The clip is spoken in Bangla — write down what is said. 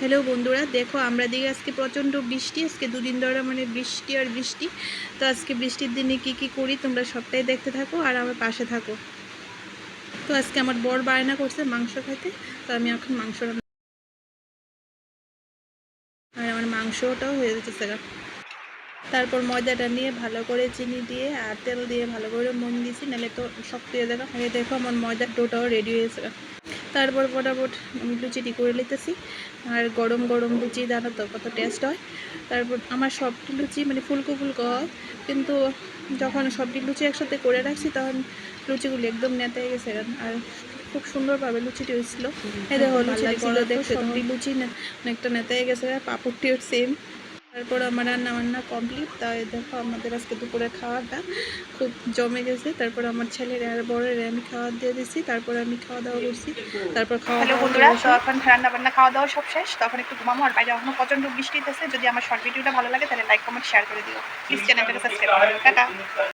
হ্যালো বন্ধুরা, দেখো আমরা দিকে আজকে প্রচণ্ড বৃষ্টি। আজকে দুদিন ধরে মানে বৃষ্টি আর বৃষ্টি। তো আজকে বৃষ্টির দিনে কি করি তোমরা সবটাই দেখতে থাকো আর আমার পাশে থাকো। তো আজকে আমার বর বায়না করছে মাংস খাইতে, তো আমি এখন মাংস রান্না। আর আমার মাংসটাও হয়ে যেতেছে। তারপর ময়দাটা নিয়ে ভালো করে চিনি দিয়ে আর তেল দিয়ে ভালো করে মন দিয়েছি, নাহলে তো শক্ত হয়ে যাবে। এই দেখো আমার ময়দার ডোটাও রেডি হয়েছে। তারপর ফটাফট আমি লুচিটি করে নিতেছি। আর গরম গরম লুচি জানো তো কত টেস্ট হয়। তারপর আমার সবটি লুচি মানে ফুলকো ফুলকো হয়, কিন্তু যখন সবটি লুচি একসাথে করে রাখছি তখন লুচিগুলি একদম নেতে গেছে। আর খুব সুন্দরভাবে লুচিটি হয়েছিল। এই দেখো লুচিটি করা দেখছো, সবটি লুচি অনেকটা নেতে গেছে। পাপড়টিও সেম। তারপর আমার রান্না বান্না কমপ্লিট। তাই দেখো আমাদের আজকে দুপুরে খাওয়াটা খুব জমে গেছে। তারপর আমার ছেলের আর বরের আমি খাওয়া দিয়ে দিচ্ছি। তারপর আমি খাওয়া দাওয়া করছি। তারপর হ্যালো বন্ধুরা, তো এখন রান্না বান্না খাওয়া দাওয়া সব শেষ। তখন একটু ঘুমাবো। আর বাইরে এখনো প্রচন্ড বৃষ্টি হতেছে। যদি আমার শর্ট ভিডিওটা ভালো লাগে তাহলে লাইক কমেন্ট শেয়ার করে দিও। প্লিজ চ্যানেলটাকে সাবস্ক্রাইব করে দিও। টাটা।